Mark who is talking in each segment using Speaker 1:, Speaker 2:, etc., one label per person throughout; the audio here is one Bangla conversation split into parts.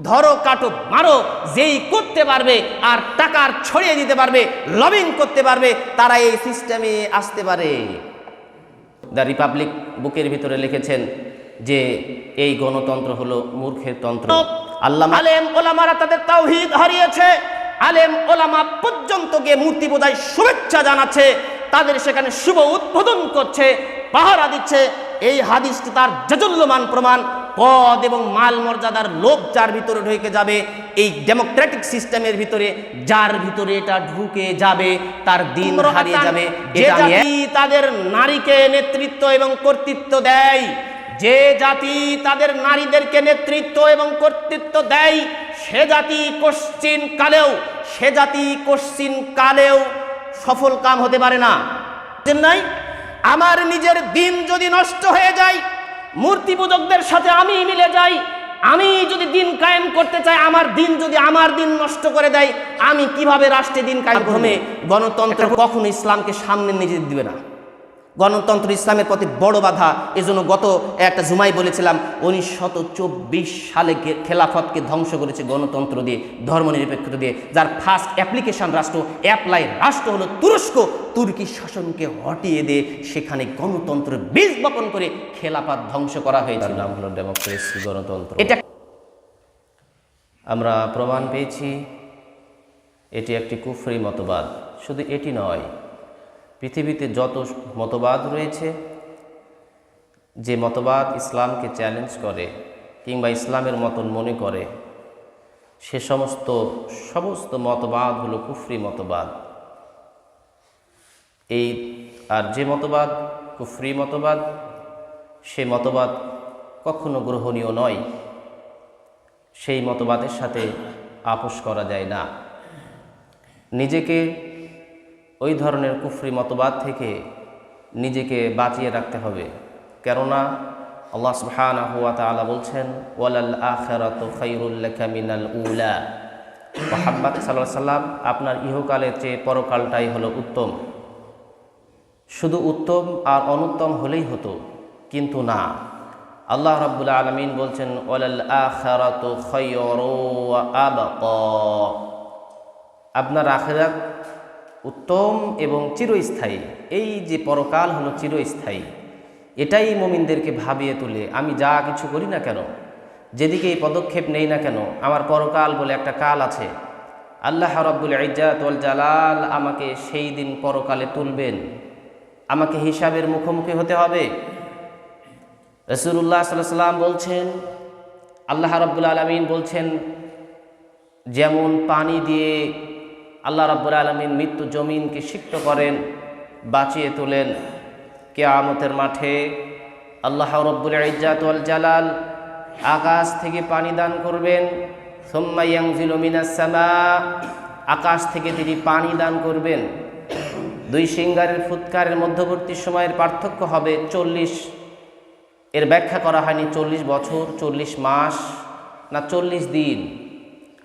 Speaker 1: ধরো কাটো মারো, যেই করতে পারবে আর টাকার ছড়িয়ে দিতে পারবে, লবিং করতে পারবে, তারা এই সিস্টেমে আসতে পারে। দ্য রিপাবলিক বুকের ভিতরে লিখেছেন যে এই গণতন্ত্র হলো মূর্খের তন্ত্র। আল্লামা আলেম ওলামারা তাদের তাওহীদ হারিয়েছে, আলেম ওলামা পর্যন্ত গিয়ে মূর্তি পূজায় শুভেচ্ছা জানাচ্ছে, তাদের সেখানে শুভ উদ্বোধন করছে, পাহারা দিচ্ছে। এই হাদিসটি তার জাজুল্যমান প্রমাণ। পদ এবং মাল মর্যাদার লোভ যার ভিতরে ঢুকে যাবে, এই ডেমোক্রেটিক সিস্টেমের ভিতরে যার ভিতরে এটা ঢুকে যাবে, তার দিন হারিয়ে যাবে। যে জাতি তাদের নারীকে নেতৃত্ব এবং কর্তৃত্ব দেয়, যে জাতি তাদের নারীদেরকে নেতৃত্ব এবং কর্তৃত্ব দেয়, সে জাতি কোশ্চিন কালেও সফল কাম হতে পারে না। নাই, আমার নিজের দিন যদি নষ্ট হয়ে যায়, মূর্তি পূজকদের সাথে আমি মিলে যাই, আমি যদি দিন কায়েম করতে চাই, আমার দিন নষ্ট করে দেয়, আমি কিভাবে রাষ্ট্রে দিন কায়েম করব? গণতন্ত্র কখনো ইসলামকে সামনে নিয়ে দিবে না। গণতন্ত্র ইসলামের প্রতি বড় বাধা। এজন্য গত একটা জুমাই বলেছিলাম, 1924 সালে খেলাফতকে ধ্বংস করেছে গণতন্ত্র দিয়ে, ধর্মনিরপেক্ষতা দিয়ে। যার ফার্স্ট অ্যাপ্লিকেশন রাষ্ট্র হলো তুরস্ক। তুর্কি শাসনকে হটিয়ে দিয়ে সেখানে গণতন্ত্রের বীজ বপন করে খেলাফত ধ্বংস করা হয়েছিল। নাম হলো ডেমোক্রেসি, গণতন্ত্র। এটা আমরা প্রমাণ পেয়েছি এটি একটি কুফরি মতবাদ। শুধু এটি নয়, পৃথিবীতে যত মতবাদ রয়েছে, যে মতবাদ ইসলামকে চ্যালেঞ্জ করে কিংবা ইসলামের মতন মনে করে, সে সমস্ত মতবাদ হলো কুফরি মতবাদ। আর যে মতবাদ কুফরি মতবাদ, সে মতবাদ কখনো গ্রহণীয় নয়। সেই মতবাদের সাথে আপোষ করা যায় না। নিজেকে ওই ধরনের কুফরি মতবাদ থেকে নিজেকে বাঁচিয়ে রাখতে হবে। কেননা আল্লাহ সুবহানাহু ওয়া তাআলা বলছেন, ওয়ালাল আখিরাতু খায়রুল লাকা মিনাল উলা। মুহাম্মদ সাল্লাল্লাহু আলাইহি সাল্লাম, আপনার ইহকালের চেয়ে পরকালটাই হলো উত্তম। শুধু উত্তম আর অনুত্তম হলেই হতো, কিন্তু না। আল্লাহ রাব্বুল আলামিন বলছেন, ওয়ালাল আখিরাতু খায়রু ওয়া আবকা। আপনার আখিরাত উত্তম এবং চিরস্থায়ী। এই যে পরকাল হলো চিরস্থায়ী, এটাই মুমিনদেরকে ভাবিয়ে তোলে। আমি যা কিছু করি না কেন, যেদিকে এই পদক্ষেপ নেই না কেন, আমার পরকাল বলে একটা কাল আছে। আল্লাহ রাব্বুল ইজ্জাত ওয়াল জালাল আমাকে সেই দিন পরকালে তুলবেন, আমাকে হিসাবের মুখোমুখি হতে হবে। রাসূলুল্লাহ সাল্লাল্লাহু আলাইহি ওয়াসাল্লাম বলছেন, আল্লাহ রাব্বুল আলামিন বলছেন, যেমন পানি দিয়ে আল্লাহ রাব্বুল আলামিন মৃত্যু জমিনকে সিক্ত করেন, বাঁচিয়ে তোলেন, কিয়ামতের মাঠে আল্লাহ রাব্বুল ইজ্জাত ওয়াল জালাল আকাশ থেকে পানি দান করবেন। সুম্মা ইয়ানজিলু মিনাস সামা, আকাশ থেকে তিনি পানি দান করবেন। দুই সিঙ্গারের ফুৎকারের মধ্যবর্তী সময়ের পার্থক্য হবে 40। এর ব্যাখ্যা করা হয়নি 40 বছর, 40 মাস না 40 দিন।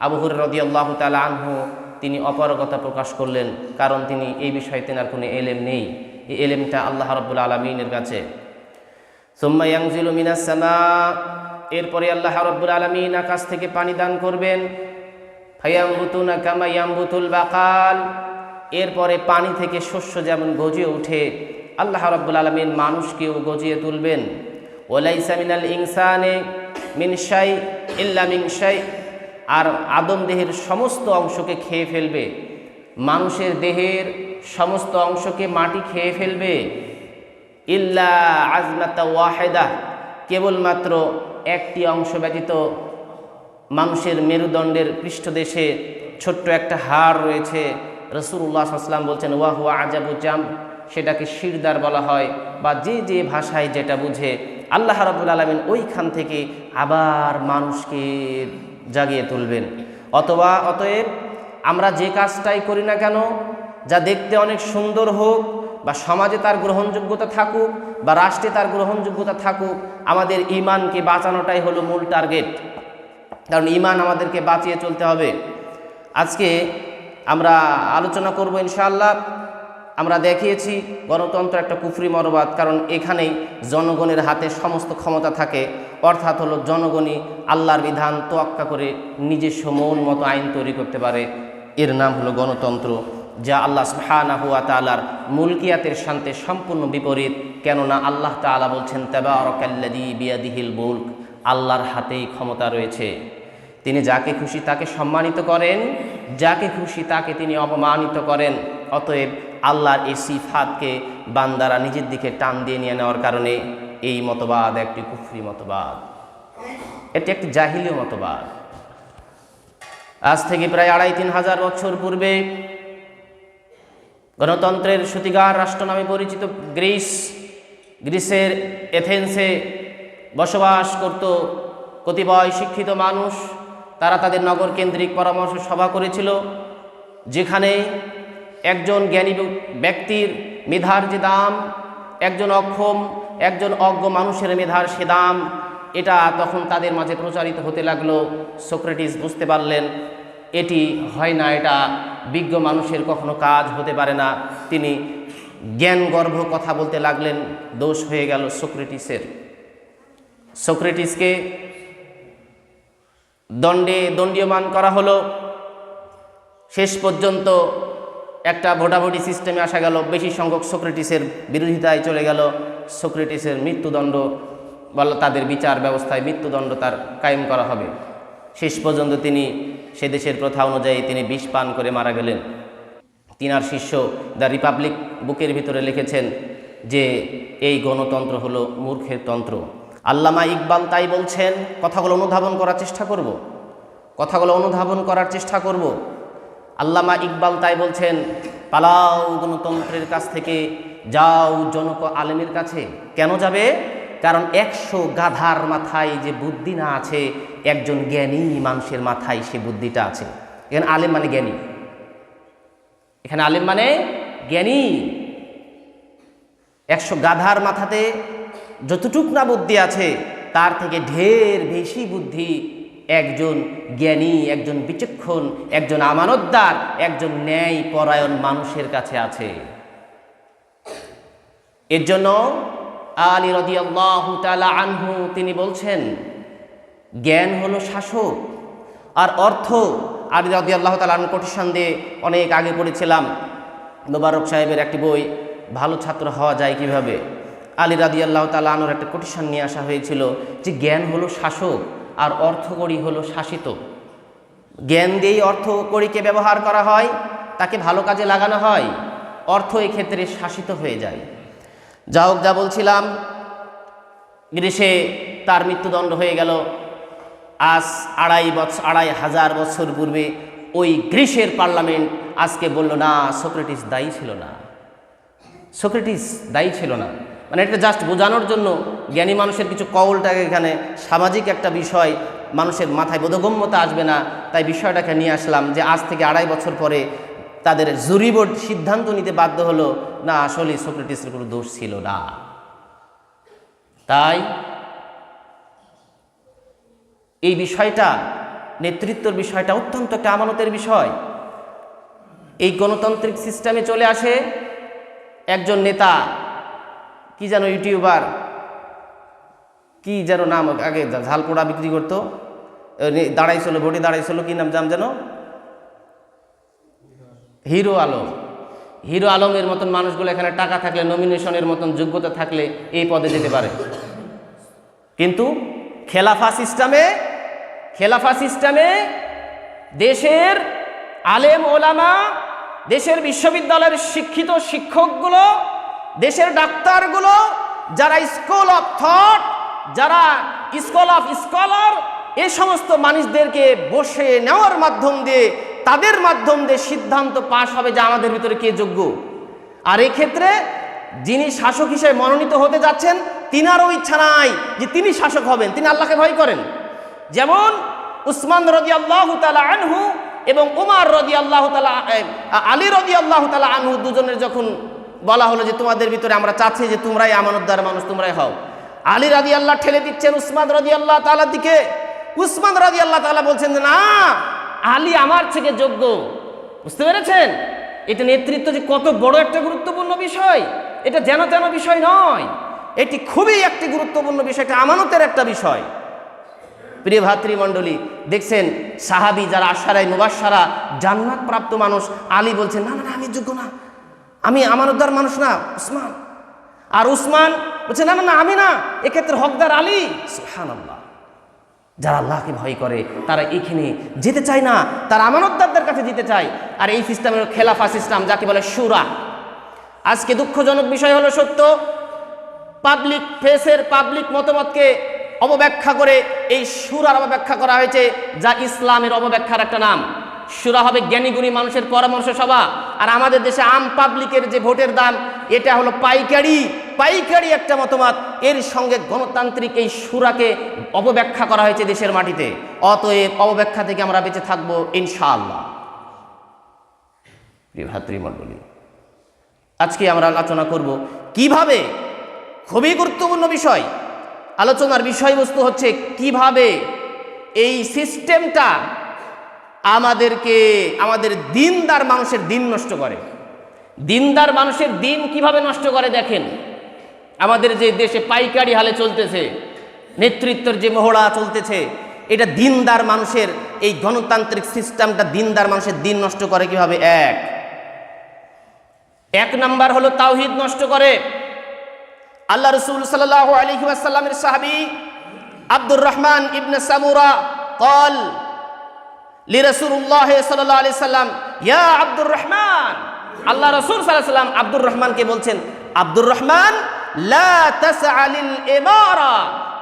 Speaker 1: আবু হুরায়রা রাদিয়াল্লাহু তাআলা আনহু তিনি অপারগতা প্রকাশ করলেন, কারণ তিনি এই বিষয়ে তেনার কোনো এলেম নেই। এই এলেমটা আল্লাহ রাব্বুল আলামিনের কাছে। সুম্মা ইয়ানজিলু মিনাস সামা, এরপরে আল্লাহ রাব্বুল আলামিন আকাশ থেকে পানি দান করবেন। ফায়ামবুতুনা কামা ইয়ামবুতুল বাকাল, এরপরে পানি থেকে শস্য যেমন গজিয়ে ওঠে, আল্লাহ রাব্বুল আলামিন মানুষকেও গজিয়ে তুলবেন। ওয়ালাইসা মিনাল ইনসানি মিন শাই ইল্লা মিন শাই, আর আদম দেহের সমস্ত অংশকে খেয়ে ফেলবে। মানুষের দেহের সমস্ত অংশকে মাটি খেয়ে ফেলবে। ইল্লা আজমাতা ওয়াহিদা, কেবলমাত্র একটি অংশ ব্যতীত। মানুষের মেরুদণ্ডের পৃষ্ঠদেশে ছোট্ট একটা হাড় রয়েছে। রাসূলুল্লাহ সাল্লাল্লাহু আলাইহি ওয়াসাল্লাম বলছেন, ওয়া হুয়া আজাবু জাম, সেটাকে শিরদার বলা হয়, বা যে যে ভাষায় যেটা বুঝে। আল্লাহ রাব্বুল আলামিন ওইখান থেকে আবার মানুষকে জাগিয়ে তুলবেন। অতএব আমরা যে কাজটাই করি না কেন, যা দেখতে অনেক সুন্দর হোক, বা সমাজে তার গ্রহণযোগ্যতা থাকুক, বা রাষ্ট্রে তার গ্রহণযোগ্যতা থাকুক, আমাদের ঈমানকে বাঁচানোটাই হলো মূল টার্গেট। কারণ ঈমান আমাদেরকে বাঁচিয়ে চলতে হবে। আজকে আমরা আলোচনা করব ইনশাআল্লাহ আমরা দেখিয়েছি গণতন্ত্র একটা কুফরি মতবাদ, কারণ এখানেই জনগণের হাতে সমস্ত ক্ষমতা থাকে, অর্থাৎ হলো জনগণই আল্লাহর বিধান তোয়াক্কা করে নিজস্ব মন মতো আইন তৈরি করতে পারে। এর নাম হলো গণতন্ত্র, যা আল্লাহ সুবহানাহু ওয়া তাআলার মুলকিয়াতের সাথে সম্পূর্ণ বিপরীত। কেননা আল্লাহ তাআলা বলছেন তাবারাকাল্লাযী বিয়াদিহিল মুলক, আল্লাহর হাতেই ক্ষমতা রয়েছে। তিনি যাকে খুশি তাকে সম্মানিত করেন, যাকে খুশি তাকে তিনি অপমানিত করেন। অতএব আল্লাহর এই সিফাতকে বান্দারা নিজের দিকে টান দিয়ে নিয়ে নেওয়ার কারণে এই মতবাদ একটি কুফরি মতবাদ, এটি একটি জাহিলীয় মতবাদ। আজ থেকে প্রায় ২,৫-৩ হাজার বছর পূর্বে গণতন্ত্রের সূতিকার রাষ্ট্র নামে পরিচিত গ্রিসের এথেন্সে বসবাস করত কতিপয় শিক্ষিত মানুষ। তারা তাদের নগর কেন্দ্রিক পরামর্শ সভা করেছিল, যেখানে একজন জ্ঞানী ব্যক্তির মেধার যে দাম, একজন অক্ষম একজন অজ্ঞ মানুষের মেধার সে দাম, এটা তখন তাদের মাঝে প্রচারিত হতে লাগলো। সক্রেটিস বুঝতে পারলেন এটি হয় না, এটা বিজ্ঞ মানুষের কখনো কাজ হতে পারে না। তিনি জ্ঞানগর্ভ কথা বলতে লাগলেন। দোষ হয়ে গেল সক্রেটিসের। সক্রেটিসকে দণ্ডীয়মান করা হলো। শেষ পর্যন্ত একটা ভোটাভুটি সিস্টেমে আসা গেল, বেশি সংখ্যক সক্রেটিসের বিরোধিতায় চলে গেল। সক্রেটিসের মৃত্যুদণ্ড বলা, তাদের বিচার ব্যবস্থায় মৃত্যুদণ্ড তার কায়েম করা হবে। শেষ পর্যন্ত তিনি সে দেশের প্রথা অনুযায়ী তিনি বিষ পান করে মারা গেলেন। তিনার শিষ্য দ্য রিপাবলিক বুকের ভিতরে লিখেছেন যে এই গণতন্ত্র হলো মূর্খের তন্ত্র। আল্লামা ইকবাল তাই বলছেন। কথাগুলো অনুধাবন করার চেষ্টা করব। আল্লামা ইকবাল তাই বলছেন, পালাও গণতন্ত্রের কাছ থেকে, যাও জনক আলেমের কাছে। কেন যাবে? কারণ ১০০ গাধার মাথায় যে বুদ্ধি না আছে, একজন জ্ঞানী মানুষের মাথায় সে বুদ্ধিটা আছে। এখানে আলেম মানে জ্ঞানী, এখানে আলেম মানে জ্ঞানী। ১০০ গাধার মাথাতে যতটুক না বুদ্ধি আছে, তার থেকে ঢের বেশি বুদ্ধি একজন জ্ঞানী, একজন বিচক্ষণ, একজন আমানতদার, একজন ন্যায় পরায়ণ মানুষের কাছে আছে। এর জন্য আলী রাদিয়াল্লাহু তাআলা আনহু তিনি বলছেন, জ্ঞান হলো শাসক আর অর্থ। আলী রাদিয়াল্লাহু তাআলা আনহু কোটেশন দিয়ে অনেক আগে পড়েছিলাম, মোবারক সাহেবের একটি বই, ভালো ছাত্র হওয়া যায় কিভাবে। আলী রাদিয়াল্লাহু তাআলা আনহুর একটা কোটেশন নিয়ে আসা হয়েছিল যে জ্ঞান হলো শাসক আর অর্থকড়ি হলো শাসিত। জ্ঞান দিয়েই অর্থকড়িকে ব্যবহার করা হয়, তাকে ভালো কাজে লাগানো হয়, অর্থ এই ক্ষেত্রে শাসিত হয়ে যায়। যা হোক, যা বলছিলাম, গ্রীসে তার মৃত্যুদণ্ড হয়ে গেল। আজ ২,৫০০ বছর পূর্বে ওই গ্রীসের পার্লামেন্ট আজকে বলল না, সক্রেটিস দায়ী ছিল না, সক্রেটিস দায়ী ছিল না। মানে এটা জাস্ট বোঝানোর জন্য, জ্ঞানী মানুষের কিছু কওলটাকে, এখানে সামাজিক একটা বিষয়, মানুষের মাথায় বোধগম্যতা আসবে না, তাই বিষয়টাকে নিয়ে আসলাম যে আজ থেকে ২৫০ বছর পরে তাদের জুরি বোর্ড সিদ্ধান্ত নিতে বাধ্য হলো, না আসলে সক্রেটিসের কোনো দোষ ছিল না। তাই এই বিষয়টা, নেতৃত্বের বিষয়টা অত্যন্ত একটা আমানতের বিষয়। এই গণতান্ত্রিক সিস্টেমে চলে আসে একজন নেতা, কি যেন ইউটিউবার, কি যেন নাম, আগে ঝালপোড়া বিক্রি করতো, দাঁড়াইছিল, ভোটে দাঁড়াইছিল, কি নাম জাম যেন, হিরো আলম। হিরো আলমের মতন মানুষগুলো এখানে টাকা থাকলে, নমিনেশনের মতন যোগ্যতা থাকলে এই পদে যেতে পারে। কিন্তু খেলাফা সিস্টেমে দেশের আলেম ওলামা, দেশের বিশ্ববিদ্যালয়ের শিক্ষিত শিক্ষকগুলো, দেশের ডাক্তারগুলো, যারা স্কুল অফ থট, যারা স্কুল অফ স্কলার, এই সমস্ত মানুষদেরকে বসে নেওয়ার মাধ্যম দিয়ে, তাদের মাধ্যম দিয়ে সিদ্ধান্ত পাশ হবে যে আমাদের ভিতরে কে যোগ্য। আর এই ক্ষেত্রে যিনি শাসক হিসেবে মনোনীত হতে যাচ্ছেন, তিনারও ইচ্ছা নাই যে তিনি শাসক হবেন, তিনি আল্লাহকে ভয় করেন। যেমন উসমান রাদিয়াল্লাহু তাআলা আনহু এবং উমর রাদিয়াল্লাহু তাআলা, আলী রাদিয়াল্লাহু তাআলা আনহু, দুজনের যখন বলা হলো যে তোমাদের ভিতরে আমরা চাচ্ছি যে তোমরাই আমানতদার মানুষ, তোমরাই হও, আলী রাদিয়াল্লাহ ঠেলে দিচ্ছেন উসমান রাদিয়াল্লাহু তাআলার দিকে। উসমান রাদিয়াল্লাহু তাআলা বলছেন যে না, আলী আমার থেকে যোগ্য। বুঝতে পেরেছেন? এটা নেতৃত্ব যে কত বড় একটা গুরুত্বপূর্ণ বিষয়, এটা যেন তেন বিষয় নয়, এটি খুবই একটি গুরুত্বপূর্ণ বিষয়, এটা আমানতের একটা বিষয়। প্রিয় ভাতৃমণ্ডলী, দেখছেন সাহাবী যারা আশারায়ে মুবাশশারা জান্নাত প্রাপ্ত মানুষ, আলী বলছেন না না না, আমি যোগ্য না, আমি আমানতদার মানুষ না, উসমান। আর উসমান বলছে না না না, আমি না, এক্ষেত্রে হকদার আলী। সুবহানাল্লাহ। যারা আল্লাহকে ভয় করে তারা এখানে যেতে চায় না, তারা আমানতদারদের কাছে যেতে চায়। আর এই সিস্টেম হলো খেলাফা সিস্টেম, যাকে বলে শুরা। আজকে দুঃখজনক বিষয় হলো সত্য, পাবলিক ফেসের পাবলিক মতামতকে অপব্যাখ্যা করে এই শুরার অপব্যাখ্যা করা হয়েছে, যা ইসলামের অপব্যাখ্যার একটা নাম। শুরা হবে জ্ঞানীগুণী মানুষের পরামর্শ সভা, আর আমাদের দেশে আম পাবলিকের যে ভোটের দাম, এটা হলো পাইকারি একটা মতামত। এর সঙ্গে গণতান্ত্রিক এই শুরাকে অপব্যাখ্যা করা হয়েছে দেশের মাটিতে। অতএব অপব্যাখ্যা থেকে আমরা বেঁচে থাকবো ইনশাআল্লাহ। প্রিয় ভাতৃমণ্ডলী, আজকে আমরা আলোচনা করব কিভাবে, খুবই গুরুত্বপূর্ণ বিষয়। আলোচনার বিষয়বস্তু হচ্ছে কিভাবে এই সিস্টেমটা আমাদেরকে, আমাদের দিনদার মানুষের দিন নষ্ট করে। দিনদার মানুষের দিন কিভাবে নষ্ট করে দেখেন। আমাদের যে দেশে পাইকারি হালে চলতেছে, নেতৃত্বের যে মহড়া চলতেছে, এটা দিনদার মানুষের, এই গণতান্ত্রিক সিস্টেমটা দিনদার মানুষের দিন নষ্ট করে কিভাবে। এক নাম্বার হলো তাওহীদ নষ্ট করে। আল্লাহ রাসূল সাল্লাল্লাহু আলাইহি ওয়াসাল্লামের সাহাবী আব্দুর রহমান ইবনে সামুরা قال লিরাসূলুল্লাহ সাল্লাল্লাহু আলাইহি সাল্লাম ইয়া আব্দুর রহমান। আল্লাহ রাসূল সাল্লাল্লাহু আলাইহি সাল্লাম আব্দুর রহমানকে বলছেন, আব্দুর রহমান লা তাসআলিল ইমারা,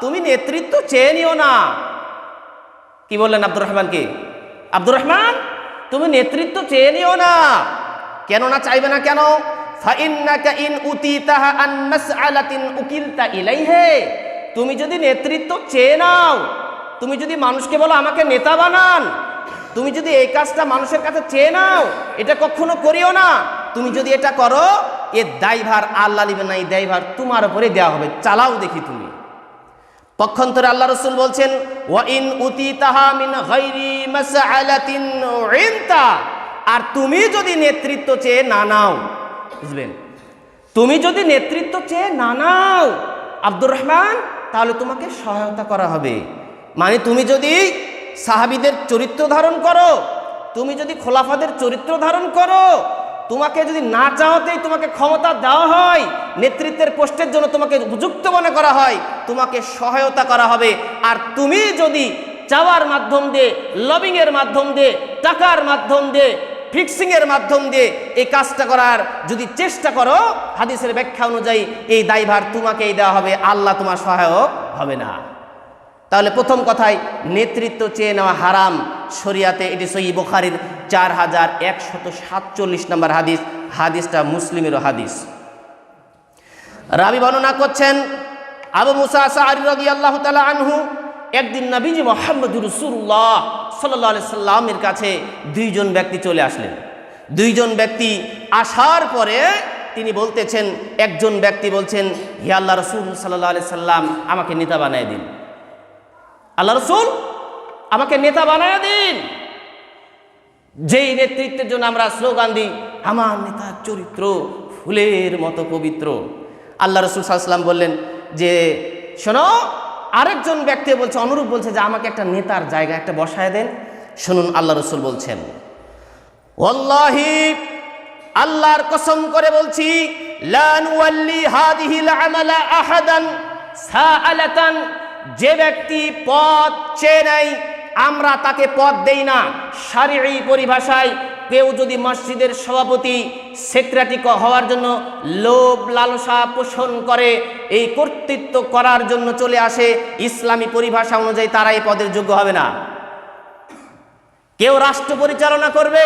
Speaker 1: তুমি নেতৃত্ব চেয়ে নিও না। কি বললেন আব্দুর রহমানকে? আব্দুর রহমান, তুমি নেতৃত্ব চেয়ে নিও না। কেন না চাইবে না কেন? ফাইন্নাকা ইন উতিতাহা আন মাসআলাতিন উকিলতা ইলাইহি, তুমি যদি নেতৃত্ব চেয়ে নাও, তুমি যদি মানুষকে বলো আমাকে নেতা বানান, তুমি যদি এই কাজটা মানুষের কাছে চেয়ে নাও, এটা কখনো করিও না। তুমি যদি এটা করো, এর দায়ভার আল্লাহ নেবেন না, এই দায়ভার তোমার উপরে দেওয়া হবে, চালাও দেখি তুমি। পক্ষান্তরে আল্লাহ রাসূল বলছেন, ওয়া ইন উতিতাহা মিন গায়রি মাসআলাতিন উইনতা, আর তুমি যদি নেতৃত্ব চেয়ে না নাও, বুঝবেন, তুমি যদি নেতৃত্ব চেয়ে না নাও আব্দুর রহমান, তাহলে তোমাকে সহায়তা করা হবে। মানে তুমি যদি সাহাবীদের চরিত্র ধারণ করো, তুমি যদি খোলাফাদের চরিত্র ধারণ করো, তোমাকে যদি না চাওতেই তোমাকে ক্ষমতা দেওয়া হয়, নেতৃত্বের পোস্টের জন্য তোমাকে উপযুক্ত মনে করা হয়, তোমাকে সহায়তা করা হবে। আর তুমি যদি চাওয়ার মাধ্যম দিয়ে, লবিংয়ের মাধ্যম দিয়ে, টাকার মাধ্যম দিয়ে, ফিক্সিংয়ের মাধ্যম দিয়ে এই কাজটা করার যদি চেষ্টা করো, হাদিসের ব্যাখ্যা অনুযায়ী এই দায়ভার তোমাকেই দেওয়া হবে, আল্লাহ তোমার সহায়ক হবে না। তাহলে প্রথম কথায় নেতৃত্ব চেয়ে নেওয়া হারাম শরিয়াতে। এটি সহিহ বুখারীর 4147 নম্বর হাদিস, হাদিসটা মুসলিমেরও হাদিস। রাবি বর্ণনা করছেন আবু মুসা আশআরী রাদিয়াল্লাহু তাআলা আনহু, একদিন নবীজি মুহাম্মদুর রাসূলুল্লাহ সাল্লাল্লাহু আলাইহি সাল্লামের কাছে দুইজন ব্যক্তি চলে আসলেন। দুইজন ব্যক্তি আসার পরে তিনি বলতেছেন, একজন ব্যক্তি বলছেন, হে আল্লাহ রাসূল সাল্লাল্লাহু আলাইহি সাল্লাম, আমাকে নেতা বানায় দিন। আল্লাহ রাসূল, আমাকে নেতা বানায় দিন। যেই নেতৃত্বের জন্য আমরা স্লোগান দিই, আমার নেতার চরিত্র ফুলের মতো পবিত্র। আল্লাহ রাসূল সাল্লাল্লাহু আলাইহি সাল্লাম বললেন যে শোনো, আরেকজন ব্যক্তি বলছে, অনুরূপ বলছে যে আমাকে একটা নেতার জায়গা একটা বসায় দেন। শুনুন আল্লাহ রাসূল বলছেন, ওয়াল্লাহি, আল্লাহর কসম করে বলছি, লা নুওয়াল্লি হাদিহিল আমালা আহাদান সাআলাতান, যে ব্যক্তি পদ চেয়ে নেয় আমরা তাকে পদ দেই না। শারঈ পরিভাষায় কেউ যদি মসজিদের সভাপতি, সেক্রেটারি হওয়ার জন্য লোভ লালসা পোষণ করে, এই কর্তৃত্ব করার জন্য চলে আসে, ইসলামী পরিভাষা অনুযায়ী তারা এই পদের যোগ্য হবে না। কেউ রাষ্ট্র পরিচালনা করবে,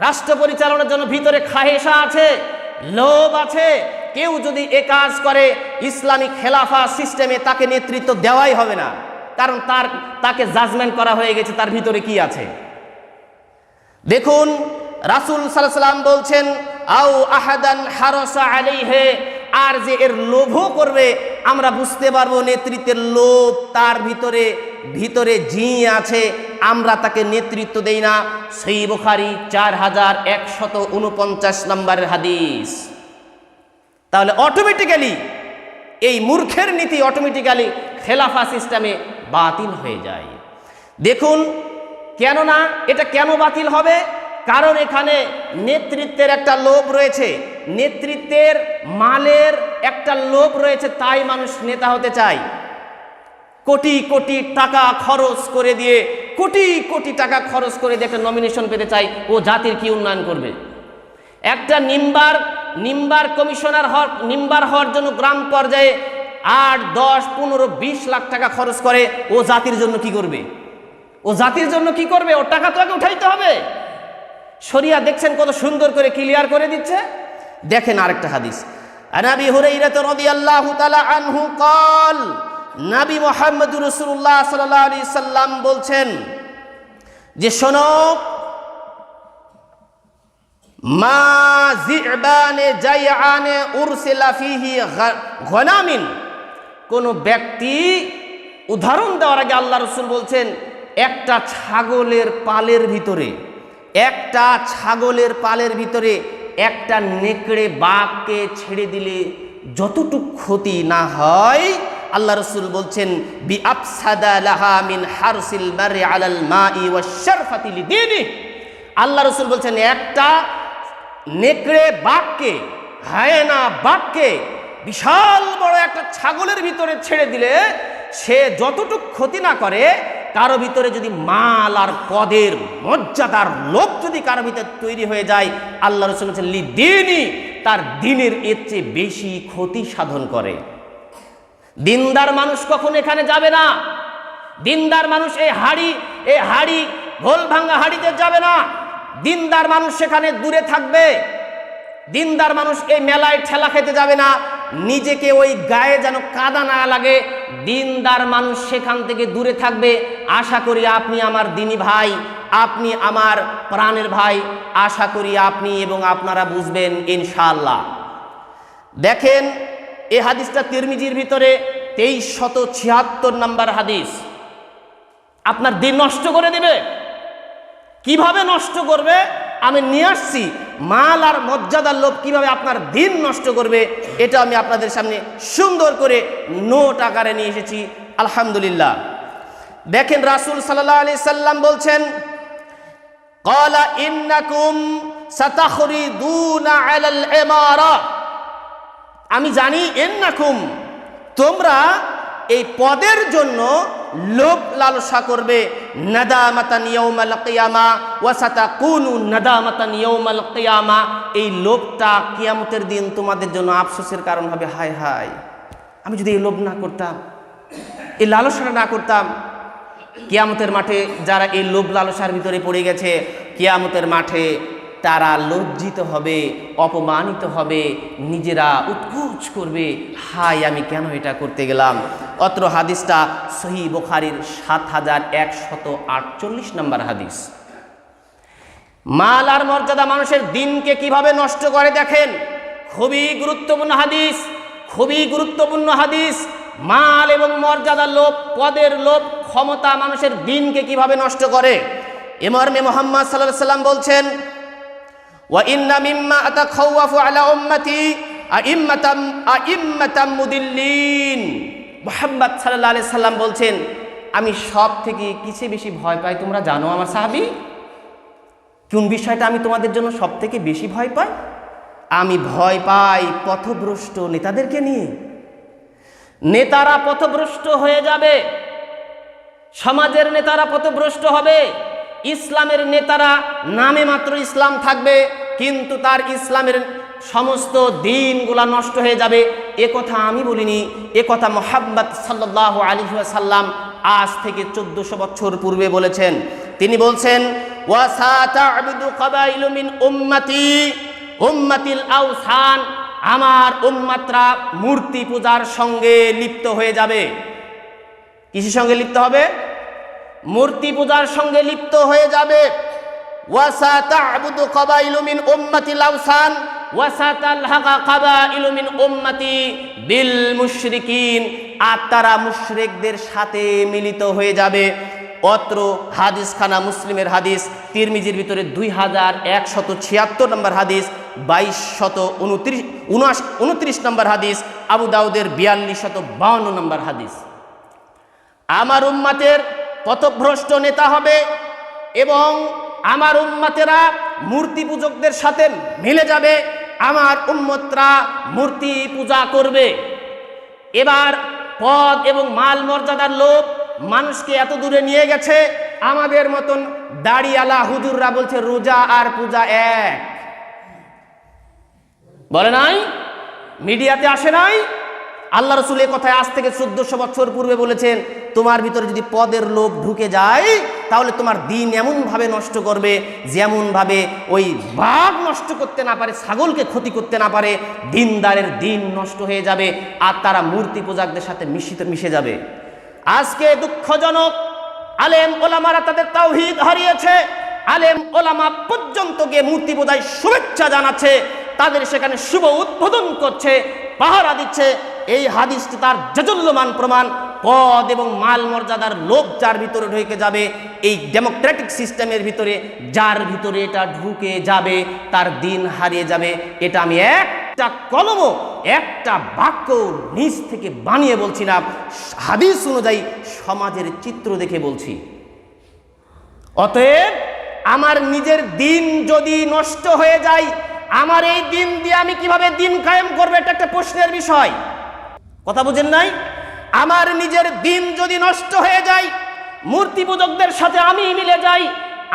Speaker 1: রাষ্ট্র পরিচালনার জন্য ভিতরে খাহেশা আছে, লোভ আছে, কেউ যদি এ কাজ করে ইসলামিক খেলাফা সিস্টেমে তাকে নেতৃত্ব দেওয়াই হবে না। কারণ তাকে জাজমেন্ট করা হয়ে গেছে তার ভিতরে কি আছে। দেখুন রাসূল সাল্লাল্লাহু আলাইহি ওয়াসাল্লাম বলছেন, আও আহাদান হারাসা আলাইহি, আর যে এর লোভও করবে, আমরা বুঝতে পারবো নেতৃত্বের লোভ তার ভিতরে ভিতরে জিন আছে, আমরা তাকে নেতৃত্ব দেই না। সহিহ বুখারী 4149 নম্বরের হাদিস। তাহলে অটোমেটিক্যালি এই মূর্খের নীতি অটোমেটিক্যালি খেলাফা সিস্টেমে বাতিল হয়ে যায়। দেখুন, কেননা এটা কেন বাতিল হবে? কারণ এখানে নেতৃত্বের একটা লোভ রয়েছে, নেতৃত্বের মালের একটা লোভ রয়েছে, তাই মানুষ নেতা হতে চায়। কোটি কোটি টাকা খরচ করে দিয়ে, কোটি কোটি টাকা খরচ করে দিয়ে একটা নমিনেশন পেতে চাই, ও জাতির কি উন্নয়ন করবে? একটা নিম্বার কমিশনার হওয়ার জন্য গ্রাম পর্যায়ে 8, 10, 15, 20 লাখ টাকা খরচ করে, ও জাতির জন্য কি করবে? ও জাতির জন্য কি করবে? ওর টাকা তো আগে উঠাইতে হবে। শরিয়া দেখছেন কত সুন্দর করে ক্লিয়ার করে দিচ্ছে। দেখেন আরেকটা হাদিস, আন আবি হুরায়রা রাদিয়াল্লাহু তাআলা আনহু قال, নবী মুহাম্মদুর রাসূলুল্লাহ সাল্লাল্লাহু আলাইহি সাল্লাম বলছেন যে শোনো, মা জিবানে জাইআনে উরসিলা ফিহি গনামিন, কোন ব্যক্তি, উদাহরণ দেওয়ার আগে আল্লাহ রাসূল বলছেন একটা ছাগলের পালের ভিতরে একটা নেকড়ে বাঘকে ছেড়ে দিলে যতটুক ক্ষতি না হয়, আল্লাহ রাসূল বলছেন বি আফসাদা লাহা মিন হারসিল মারি আলাল মাই ওয়াশরফাতি লিদিনি। আল্লাহ রাসূল বলছেন একটা নেকড়ে বাঘকে, হায়না বাঘকে বিশাল বড় একটা ছাগলের ভিতরে ছেড়ে দিলে সে যতটুক ক্ষতি না করে, কারো ভিতরে যদি মাল আর পদের মর্যাদার লোভ যদি কারো ভিতরে তৈরি হয়ে যায়, আল্লাহ রাসূল বলেছেন লিদিনি, তার দিনের এর চেয়ে বেশি ক্ষতি সাধন করে। দিনদার মানুষ কখন এখানে যাবে না। দিনদার মানুষ এই হাড়ি ঘোল ভাঙ্গা হাড়িতে যাবে না। দিনদার মানুষ সেখানে দূরে থাকবে। দিনদার মানুষ এই মেলায় ঠেলা খেতে যাবে না, নিজেকে ওই গায়ে যেন কাদা না লাগে, দিনদার মানুষ সেখান থেকে দূরে থাকবে। আশা করি আপনি আমার দিনী ভাই, আপনি আমার প্রাণের ভাই, আশা করি আপনি এবং আপনারা বুঝবেন ইনশাআল্লাহ। দেখেন এই হাদিসটা তিরমিজির ভিতরে 2376 নম্বর হাদিস। আপনার দিন নষ্ট করে দিবে। কিভাবে নষ্ট করবে আমি নিয়ে আসছি, মাল আর মর্যাদার লোভ কিভাবে আপনার দিন নষ্ট করবে, এটা আমি আপনাদের সামনে সুন্দর করে নোট আকারে নিয়ে এসেছি। আলহামদুলিল্লাহ। দেখেন রাসূল সাল্লাল্লাহু আলাইহি সাল্লাম বলছেন, ক্বালা ইন্নাকুম সাতাখরিদুনা আলাল ইমারা, আমি জানি ইন্নাকুম, তোমরা এই পদের জন্য লোভ লালসা করবে, নাদামাতান ইয়াউমাল কিয়ামা ওয়া সাতাকুনু নাদামাতান ইয়াউমাল কিয়ামা, এই লোভটা কিয়ামতের দিন তোমাদের জন্য আফসোসের কারণ হবে। হায় হায়, আমি যদি এই লোভ না করতাম, এই লালসাটা না করতাম, কিয়ামতের মাঠে যারা এই লোভ লালসার ভিতরে পড়ে গেছে, কিয়ামতের মাঠে তারা লজ্জিত হবে, অপমানিত হবে, নিজেরা উৎকুচ করবে, হায় আমি কেন এটা করতে গেলাম। অত্র হাদিসটা সহিহ বুখারীর 7148 নম্বর হাদিস। মাল আর মর্যাদা মানুষের দিনকে কিভাবে নষ্ট করে দেখেন, খুবই গুরুত্বপূর্ণ হাদিস, খুবই গুরুত্বপূর্ণ হাদিস। মাল এবং মর্যাদার লোভ, পদের লোভ, ক্ষমতা মানুষের দিনকে কিভাবে নষ্ট করে। এ মর্মে মুহাম্মদ সাল্লাল্লাহু আলাইহি সাল্লাম বলছেন, ওয়া ইন্না মিম্মা আতাখাওয়াফু আলা উম্মতি আইম্মাতাম মুদিল্লিন। মুহাম্মদ সাল্লাল্লাহু আলাইহি সাল্লাম বলছেন, আমি সব থেকে কিসে বেশি ভয় পাই তোমরা জানো আমার সাহাবী? কোন বিষয়টা আমি তোমাদের জন্য সব থেকে বেশি ভয় পাই? আমি ভয় পাই পথভ্রষ্ট নেতাদেরকে নিয়ে। নেতারা পথভ্রষ্ট হয়ে যাবে, সমাজের নেতারা পথভ্রষ্ট হবে। ইসলামের নেতারা নামে মাত্র ইসলাম থাকবে, কিন্তু তার ইসলামের সমস্ত দিনগুলা নষ্ট হয়ে যাবে। এ কথা আমি বলিনি, এ কথা মুহাম্মদ সাল্লাল্লাহু আলাইহি ওয়াসাল্লাম আজ থেকে 1400 বছর পূর্বে বলেছেন। তিনি বলছেন, ওয়া সাতা'বুদু কাবাইলু মিন উম্মাতিল আওসান, আমার উম্মতরা মূর্তি পূজার সঙ্গে লিপ্ত হয়ে যাবে। কিসের সঙ্গে লিপ্ত হবে? মূর্তি পূজার সঙ্গে লিপ্ত হয়ে যাবে। ওয়া সাতা'বুদু কাবাইলু মিন উম্মাতিল আওসান ওয়া সাতালহাকা কাবাইলু মিন উম্মতি বিল মুশরিকিন, আর তারা মুশরিকদের সাথে মিলিত হয়ে যাবে। অত্র হাদিসখানা মুসলিমের হাদিস, তিরমিজির ভিতরে 2176 নম্বর হাদিস, 2229 নম্বর হাদিস, আবু দাউদের 4252 নম্বর হাদিস। আমার উম্মতের পথভ্রষ্ট নেতা হবে এবং আমার উম্মতেরা মূর্তি পূজকদের সাথে মিলে যাবে, আমার উম্মতরা মূর্তি পূজা করবে। এবার পদ এবং মাল মর্যাদার লোভ মানুষকে এত দূরে নিয়ে গেছে, আমাদের মতন দাড়িওয়ালা হুজুররা বলছে রোজা আর পূজা এক। বলে নাই, মিডিয়াতে আসে নাই, আল্লাহ রাসূল এই কথায় আজ থেকে 1400 বছর পূর্বে বলেছেন, তোমার ভিতরে যদি পদের লোভ ঢুকে যায় তাহলে তোমার দিন এমন ভাবে নষ্ট করবে যেমন ভাবে ওই বাঘ নষ্ট করতে না পারে, ছাগলকে ক্ষতি করতে না পারে, দিনদারের দিন নষ্ট হয়ে যাবে আর তারা মূর্তি পূজকদের সাথে মিশে যাবে। আজকে দুঃখজনক, আলেম ওলামারা তাদের তাওহীদ হারিয়েছে, আলেম ওলামা পর্যন্ত গিয়ে মূর্তি পূজায় শুভেচ্ছা জানাচ্ছে, তাদের সেখানে শুভ উদ্বোধন করছে, পাহারা দিচ্ছে। এই হাদিসটি তার জাজল্যমান প্রমাণ। পদ এবং মাল মর্যাদার লোভ যার ভিতরে ঢুকে যাবে, এই ডেমোক্রেটিক সিস্টেমের ভিতরে যার ভিতরে এটা ঢুকে যাবে তার দিন হারিয়ে যাবে। এটা আমি একটা কলম, একটা বাক্য নিজ থেকে বানিয়ে বলছি না, হাদিস অনুযায়ী সমাজের চিত্র দেখে বলছি। অতএব আমার নিজের দিন যদি নষ্ট হয়ে যায়, আমার এই দিন দিয়ে আমি কিভাবে দিন কায়েম করবো, এটা একটা প্রশ্নের বিষয়। কথা বুঝেন নাই? আমার নিজের দিন যদি নষ্ট হয়ে যায়, মূর্তি পূজকদের সাথে আমি মিলে যাই,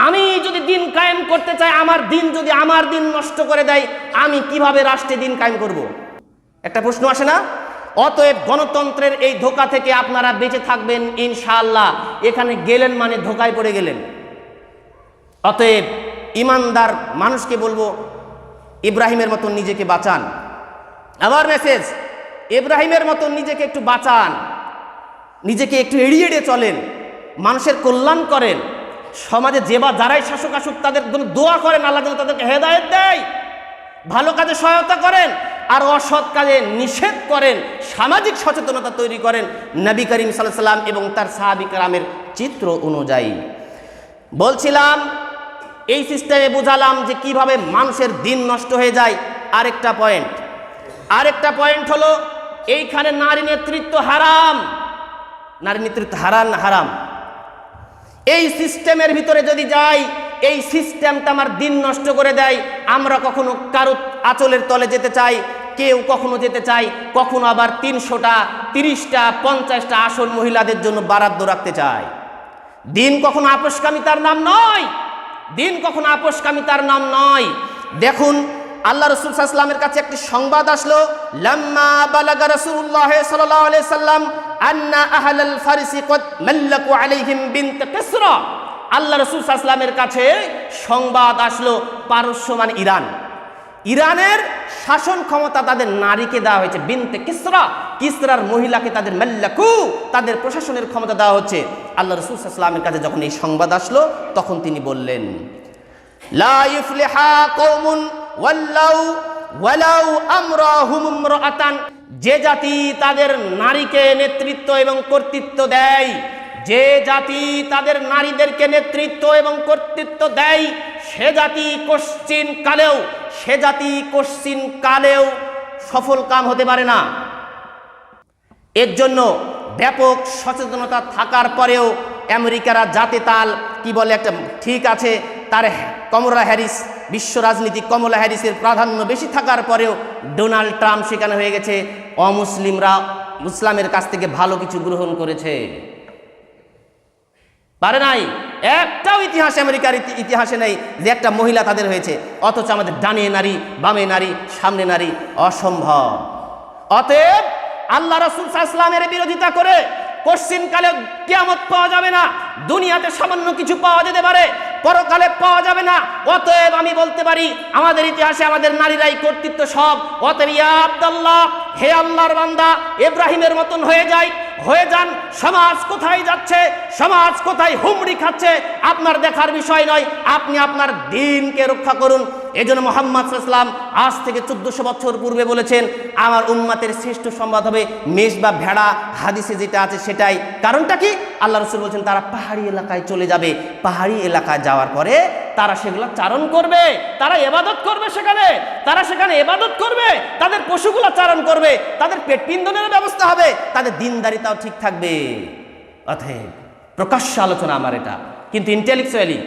Speaker 1: আমি যদি দিন কায়েম করতে চাই, আমার দিন যদি আমার দিন নষ্ট করে দেয়, আমি কিভাবে রাষ্ট্রে দিন কায়েম করব? একটা প্রশ্ন আসে না? অতএব গণতন্ত্রের এই ধোঁকা থেকে আপনারা বেঁচে থাকবেন ইনশাআল্লাহ। এখানে গেলেন মানে ধোঁকায় পড়ে গেলেন। অতএব ইমানদার মানুষকে বলবো, ইব্রাহিমের মতন নিজেকে বাঁচান। আমার মেসেজ, ইব্রাহিমের মতন নিজেকে একটু বাঁচান, নিজেকে একটু এড়িয়ে এড়িয়ে চলেন, মানুষের কল্যাণ করেন, সমাজে যারাই শাসক আসুক তাদের জন্য দোয়া করেন, আল্লাহ যেন তাদেরকে হেদায়েত দেয়, ভালো কাজে সহায়তা করেন আর অসৎ কাজে নিষেধ করেন, সামাজিক সচেতনতা তৈরি করেন নবী করিম সাল্লাল্লাহু আলাইহি সাল্লাম এবং তার সাহাবী কেরামের চিত্র অনুযায়ী। বলছিলাম, এই সিস্টেমে বুঝালাম যে কিভাবে মানুষের দিন নষ্ট হয়ে যায়। আরেকটা পয়েন্ট হলো, এইখানে নারী নেতৃত্ব হারাম, নারী নেতৃত্ব হারাম। এই সিস্টেমের ভিতরে যদি যাই, এই সিস্টেমটা আমার দিন নষ্ট করে দেয়। আমরা কখনো কারো আঁচলের তলে যেতে চাই, কেউ কখনো যেতে চাই, কখনো আবার 300টা 30টা 50টা আসন মহিলাদের জন্য বরাদ্দ রাখতে চাই। দিন কখনো আপোষকামিতার নাম নয়, দিন কখনো আপোষকামিতার নাম নয়। দেখুন, আল্লাহ রাসূল সাল্লাল্লাহু আলাইহি ওয়াসাল্লামের কাছে একটি সংবাদ আসলো, লাম্মা বালাগা রাসূলুল্লাহ সাল্লাল্লাহু আলাইহি সাল্লাম আন্না আহলাল ফারিসি কদ মাল্লাকু আলাইহিম বিনত কিসরা। আল্লাহ রাসূল সাল্লাল্লাহু আলাইহি ওয়াসাল্লামের কাছে সংবাদ আসলো, পারস্য মানে ইরানের শাসন ক্ষমতা তাদের নারীকে দেওয়া হয়েছে, বিনতে কিসরা, কিসরার মহিলাকে তাদের মাল্লাকু, তাদের প্রশাসনের ক্ষমতা দেওয়া হচ্ছে। আল্লাহ রাসূল সাল্লাল্লাহু আলাইহি ওয়াসাল্লামের কাছে যখন এই সংবাদ আসলো, তখন তিনি বললেন, লা ইফলিহা কওমুন ওয়ালাউ আমরাহুম ইমরাআতান। যে জাতি তাদের নারীকে নেতৃত্ব এবং কর্তৃত্ব দেয়, যে জাতি তাদের নারীদেরকে নেতৃত্ব এবং কর্তৃত্ব দেয়, সে জাতি কোশ্চিন কালেও সফল কাম হতে পারে না। এর জন্য ব্যাপক সচেতনতা থাকার পরেও আমেরিকারা জাতে তাল কি বলে একটা ঠিক আছে, তার কমলা হ্যারিস, বিশ্ব রাজনীতি কমলা হ্যারিসের প্রাধান্য বেশি থাকার পরেও ডোনাল্ড ট্রাম্প সেখানে হয়ে গেছে। অমুসলিমরা মুসলামের কাছ থেকে ভালো কিছু গ্রহণ করেছে, পারে নাই। একটাও ইতিহাসে, আমেরিকার ইতিহাসে নেই যে একটা মহিলা তাদের হয়েছে। অথচ আমাদের ডানে নারী, বামে নারী, সামনে নারী, অসম্ভব। অতএব আল্লাহ রাসূল সাল্লাল্লাহু আলাইহি ওয়াসাল্লামের বিরোধিতা করে কোশ্চিনকালে কিয়ামত পাওয়া যাবে না। দুনিয়াতে সামান্য কিছু পাওয়া যেতে পারে, পরকালে পাওয়া যাবে না। অতএব আমি বলতে পারি, আমাদের ইতিহাসে আমাদের নারীরাই কর্তৃত্ব সব। অতএব ইয়া আব্দুল্লাহ, হে আল্লাহর বান্দা, ইব্রাহিমের মতন হয়ে যান। সমাজ কোথায় যাচ্ছে, সমাজ কোথায় হুমড়ি খাচ্ছে, আপনার দেখার বিষয় নয়। আপনি আপনার দ্বীনকে রক্ষা করুন। এজন্য মুহাম্মদ সাল্লাল্লাহু আলাইহি ওয়াসাল্লাম আজ থেকে 1400 বছর পূর্বে বলেছেন আমার উম্মতের শ্রেষ্ঠ সংবাদ হবে মেষ বা ভেড়া, হাদিসে যেটা আছে সেটাই। কারণটা কি? আল্লাহ রাসূল বলেছেন তারা পাহাড়ি এলাকায় চলে যাবে, পাহাড়ি এলাকায় যাওয়ার পরে তারা সেগুলো চারণ করবে, তারা ইবাদত করবে, তারা সেখানে ইবাদত করবে, তাদের পশুগুলো চারণ করবে, তাদের পেট পিন্দনের ব্যবস্থা হবে, তাদের দিনদারিতাও ঠিক থাকবে। অতএব প্রকাশ্য আলোচনা আমার এটা, কিন্তু ইন্টেলেকচুয়ালি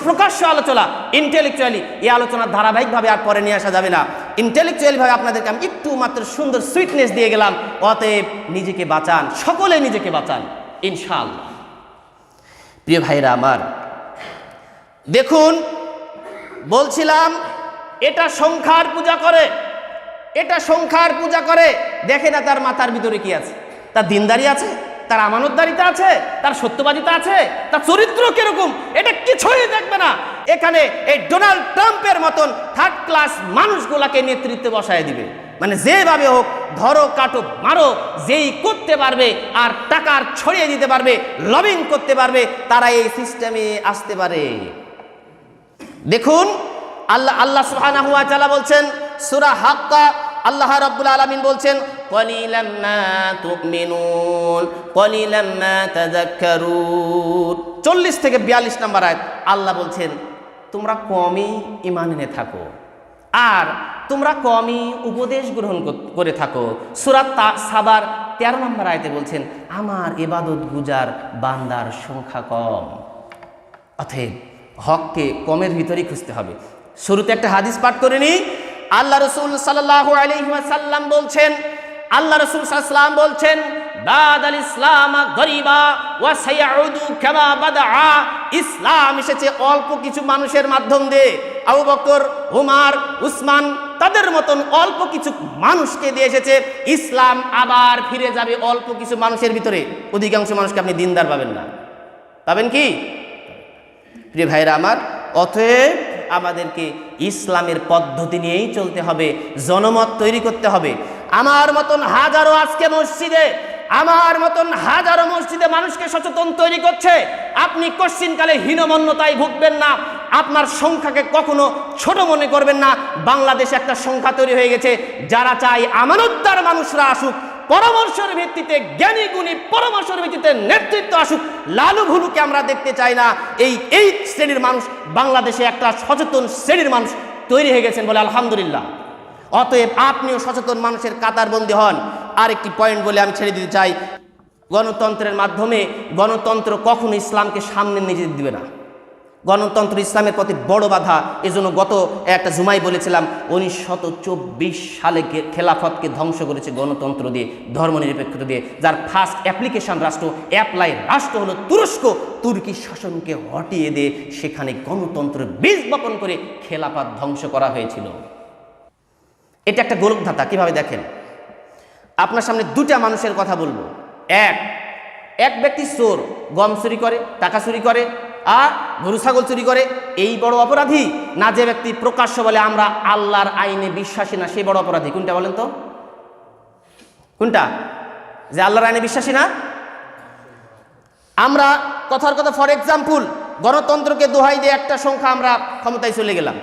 Speaker 1: প্রকাশ্য আলোচনা, ইন্টেলেকচুয়ালি এই আলোচনার ধারাবাহিকভাবে আর পরে নিয়ে আসা যাবে না। ইন্টেলেকচুয়ালি ভাবে আপনাদেরকে আমি একটু মাত্র সুন্দর সুইটনেস দিয়ে গেলাম। অতএব নিজেকে বাঁচান, সকলে নিজেকে বাঁচান ইনশাআল্লাহ। প্রিয় ভাইরা আমার, দেখুন বলছিলাম এটা সংখ্যার পূজা করে, এটা সংখ্যার পূজা করে। দেখে না তার মাথার ভিতরে কি আছে, তার দিনদারি আছে, তার আমানতদারিতা আছে, তার সত্যবাদিতা আছে, তার চরিত্র কিরকম, এটা কিছুই দেখবে না। এখানে এই ডোনাল্ড ট্রাম্পের মতন থার্ড ক্লাস মানুষগুলাকে নেতৃত্বে বসায় দিবে। মানে যেভাবে হোক ধরো কাটো মারো, যেই করতে পারবে আর টাকার ছড়িয়ে দিতে পারবে, লবিং করতে পারবে, তারা এই সিস্টেমে আসতে পারে। দেখুন আল্লাহ সুবহানাহু ওয়া তাআলা বলছেন সূরা হাক্কা, আল্লাহ রাব্বুল আলামিন বলছেন ক্বালিলাম মা তুমিনুন ক্বালিলাম মা তাযাক্কারুন। 40 থেকে 42 নম্বর আয়াত আল্লাহ বলছেন তোমরা কমই ঈমান এনে থাকো আর তোমরা কমই উপদেশ গ্রহণ করে থাকো। সূরা সাবার 13 নম্বর আয়াতে বলছেন আমার ইবাদত গুজার বান্দার সংখ্যা কম। অতএব হককে কমের ভিতরেই খুঁজতে হবে। শুরুতে একটা হাদিস পাঠ করে নিই। আল্লাহ রাসূল সাল্লাল্লাহু আলাইহি ওয়াসাল্লাম বলছেন, আল্লাহ রাসূল সাল্লাল্লাহু আলাইহি ওয়াসাল্লাম বলছেন বাদাল ইসলাম গরিবা ওয়া সায়াউদু কামা বাদা। ইসলাম এসেছে অল্প কিছু মানুষের মাধ্যম দিয়ে, আবু বকর, ওমর, উসমান তাদের মতন অল্প কিছু মানুষকে দিয়ে এসেছে। ইসলাম আবার ফিরে যাবে অল্প কিছু মানুষের ভিতরে। অধিকাংশ মানুষকে আপনি দিনদার পাবেন না। পাবেন কি প্রিয় ভাইরা আমার? অতএব আমাদেরকে ইসলামের পদ্ধতি নিয়েই চলতে হবে, জনমত তৈরি করতে হবে। আমার মতন হাজারো আজকে মসজিদে, আমার মতন হাজারো মসজিদে মানুষকে সচেতন তৈরি করছে। আপনি কোশ্চিনকালে হীনমন্যতায় ভুগবেন না, আপনার সংখ্যাকে কখনো ছোট মনে করবেন না। বাংলাদেশে একটা সংখ্যা তৈরি হয়ে গেছে, যারা চায় আমানতদার মানুষরা আসুক, পরামর্শের ভিত্তিতে জ্ঞানী গুণী পরামর্শের ভিত্তিতে নেতৃত্ব আসুক। লালু ভুলুকে আমরা দেখতে চাই না। এই শ্রেণীর মানুষ বাংলাদেশে একটা সচেতন শ্রেণীর মানুষ তৈরি হয়ে গেছেন বলে আলহামদুলিল্লাহ। অতএব আপনিও সচেতন মানুষের কাতারবন্দী হন। আরেকটি পয়েন্ট বলে আমি ছেড়ে দিতে চাই, গণতন্ত্রের মাধ্যমে গণতন্ত্র কখনো ইসলামকে সামনে নিয়ে যেতে দিবে না। গণতন্ত্র ইসলামের প্রতি বড় বাধা। এজন্য গত একটা জুমাই বলেছিলাম 1924 সালে খেলাফতকে ধ্বংস করেছে গণতন্ত্র দিয়ে, ধর্মনিরপেক্ষতা দিয়ে, যার ফার্স্ট অ্যাপ্লিকেশন রাষ্ট্র, অ্যাপ্লাই রাষ্ট্র হলো তুরস্ক। তুর্কি শাসনকে হটিয়ে দিয়ে সেখানে গণতন্ত্রের বীজ বপন করে খেলাফত ধ্বংস করা হয়েছিল। এটা একটা গোলকধাতা। কিভাবে দেখেন, আপনার সামনে দুটা মানুষের কথা বলবো। এক ব্যক্তি চোর, গম চুরি করে, টাকা চুরি করে আর গরু ছাগল চুরি করে, এই বড় অপরাধী? না যে ব্যক্তি প্রকাশ্য বলে আমরা আল্লাহর আইনে বিশ্বাসী না, সেই বড় অপরাধী? কোনটা বলেন তো? কোনটা? যে আল্লাহর আইনে বিশ্বাসী না? আমরা কথার কথা, ফর এক্সাম্পল, গণতন্ত্রকে দোহাই দিয়ে একটা সংখ্যা আমরা ক্ষমতায় চলে গেলাম।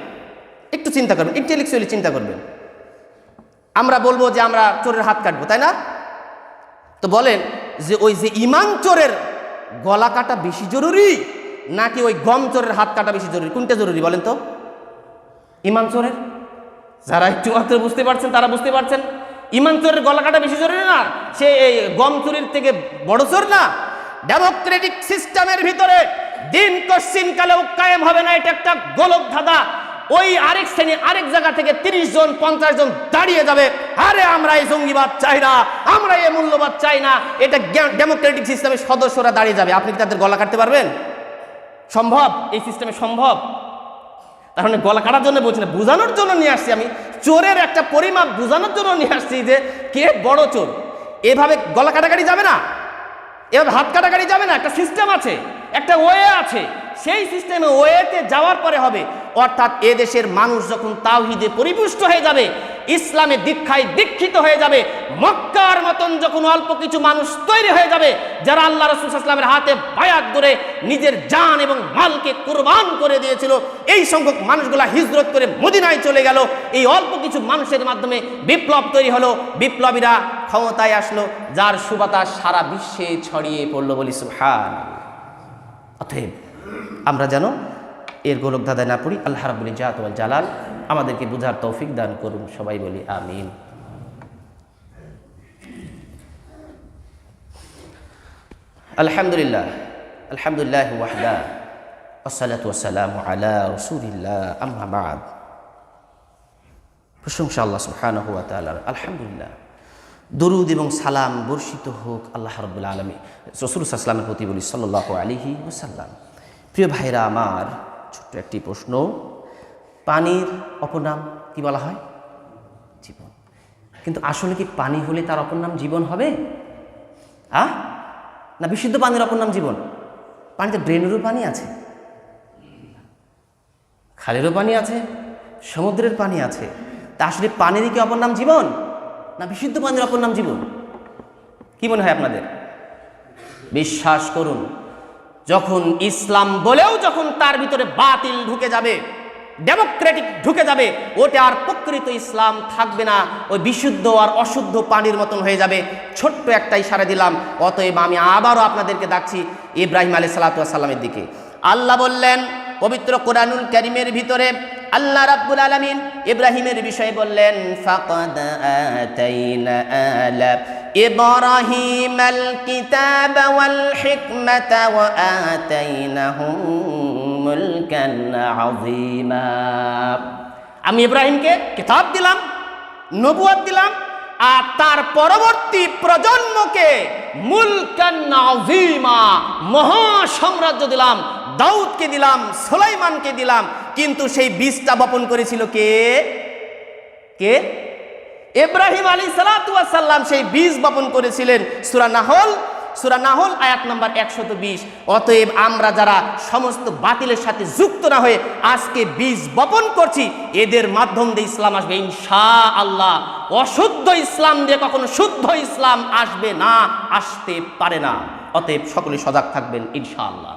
Speaker 1: একটু চিন্তা করবেন, ইন্টেলেকচুয়ালি চিন্তা করবেন। আমরা বলবো যে আমরা চোরের হাত কাটবো, তাই না? তো বলেন যে ওই যে ইমান চোরের গলা কাটা বেশি জরুরি নাকি ওই গম চোরের হাত কাটা বেশি জরুরি? কোনটা জরুরি বলেন তো? ইমান চোরের। যারা একটু মাত্র বুঝতে পারছেন তারা বুঝতে পারছেন, ইমান চোরের গলা কাটা বেশি জরুরি না, সে এই গম চুরির থেকে বড় চোর না। ডেমোক্রেটিক সিস্টেমের ভিতরে দিন কোশ্চিন কালেও কায়েম হবে না, এটা একটা গোলক ধাঁধা। ওই আরেক শ্রেণী আরেক জায়গা থেকে 30 জন 50 জন দাঁড়িয়ে যাবে, আরে আমরা এই জঙ্গিবাদ চাই না, আমরা এই মূল্যবাদ চাই না। এটা ডেমোক্রেটিক সিস্টেমের সদস্যরা দাঁড়িয়ে যাবে। আপনি কি তাদের গলা কাটতে পারবেন? সম্ভব? এই সিস্টেমে সম্ভব? তার মানে গলা কাটার জন্য বলছি না, বোঝানোর জন্য নিয়ে আসছি। আমি চোরের একটা পরিমাপ বোঝানোর জন্য নিয়ে আসছি যে কে বড় চোর। এভাবে গলা কাটাকাটি যাবে না, এভাবে হাত কাটাকাটি যাবে না। একটা সিস্টেম আছে, একটা ওয়ে আছে, সেই সিস্টেমে ওয়েতে যাওয়ার পরে হবে। অর্থাৎ এদেশের মানুষ যখন তাওহীদে পরিপুষ্ট হয়ে যাবে, ইসলামে দীক্ষায় দীক্ষিত হয়ে যাবে। মক্কার মতন যখন অল্প কিছু মানুষ তৈরি হয়ে যাবে যারা আল্লাহ রাসূল সাল্লাল্লাহু আলাইহি ওয়াসাল্লামের হাতে বায়াত করে নিজের জান এবং মালকে কুরবান করে দিয়েছিল, এই সংখ্যক মানুষগুলা হিজরত করে মদিনায় চলে গেল। এই অল্প কিছু মানুষের মাধ্যমে বিপ্লব তৈরি হলো, বিপ্লবীরা ক্ষমতায় আসলো, যার সুবাতাস সারা বিশ্বে ছড়িয়ে পড়লো, বলি সুবহানাল্লাহ। অতএব আমরা যেন এর গোলক ধাঁধায় না পড়ি। আল্লাহ রাব্বুল ইজ্জাত ওয়াল জালাল আমাদেরকে বুঝার তৌফিক দান করুন, সবাই বলি আমিন। আলহামদুলিল্লাহ, আলহামদুলিল্লাহি ওয়াহদা, ওয়াসসালাতু ওয়াসসালামু আলা রাসূলিল্লাহ, আম্মা বা'দ। প্রশংসা আল্লাহ সুবহানাহু ওয়া তাআলার। আলহামদুলিল্লাহ, দরুদ এবং সালাম বর্ষিত হোক আল্লাহ রাব্বুল আলামিন রাসূল সাল্লাল্লাহু আলাইহি ওয়াসাল্লামের প্রতি, বলি সাল্লাল্লাহু আলাইহি ওয়াসাল্লাম। প্রিয় ভাইরা আমার, ছোট্ট একটি প্রশ্ন, পানির অপর নাম কি বলা হয়? জীবন। কিন্তু আসলে কি পানি হলে তার অপর নাম জীবন হবে? না বিশুদ্ধ পানির অপর নাম জীবন? পানিতে ড্রেনেরও পানি আছে, খালেরও পানি আছে, সমুদ্রের পানি আছে। তা আসলে পানিরই কি অপর নাম জীবন, না বিশুদ্ধ পানির অপর নাম জীবন? কি মনে হয় আপনাদের? বিশ্বাস করুন, যখন ইসলাম বলেও যখন তার ভিতরে বাতিল ঢুকে যাবে, ডেমোক্রেটিক ঢুকে যাবে, ওটা আর প্রকৃত ইসলাম থাকবে না, ওই বিশুদ্ধ আর অশুদ্ধ পানির মতন হয়ে যাবে। ছোট্ট একটা ইশারা দিলাম। অতএব আমি আবারও আপনাদেরকে ডাকছি ইব্রাহিম আলাইহিস সালাতু ওয়াস সালামের দিকে। আল্লাহ বললেন পবিত্র কোরআনুল কারীমের ভিতরে, আল্লাহ রাব্বুল আলামিন ইব্রাহিমের বিষয়ে বললেন, ফাকাদ আতাইনা আলা ইব্রাহিমাল কিতাবা ওয়াল হিকমাতা ওয়া আতাইনাহুম মুলকান আযীমা। আমি ইব্রাহিমকে কিতাব দিলাম, নবুয়ত দিলাম, আর তার পরবর্তী প্রজন্মকে মুলকান আযীমা, মহা সাম্রাজ্য দিলাম। দাউদকে দিলাম, সুলাইমানকে দিলাম, কিন্তু সেই বীজটা বপন করেছিল কে? কে? ইব্রাহিম আলাইহিস সালাতু ওয়াস সালাম সেই বীজ বপন করেছিলেন। সূরা নাহল আয়াত নাম্বার 120। অতএব আমরা যারা সমস্ত বাতিলের সাথে যুক্ত না হয়ে আজকে বীজ বপন করছি, এদের মাধ্যম দিয়ে ইসলাম আসবে ইনশাআল্লাহ। অশুদ্ধ ইসলাম দিয়ে কখনো শুদ্ধ ইসলাম আসবে না, আসতে পারে না। অতএব সকলে সজাগ থাকবেন ইনশাআল্লাহ।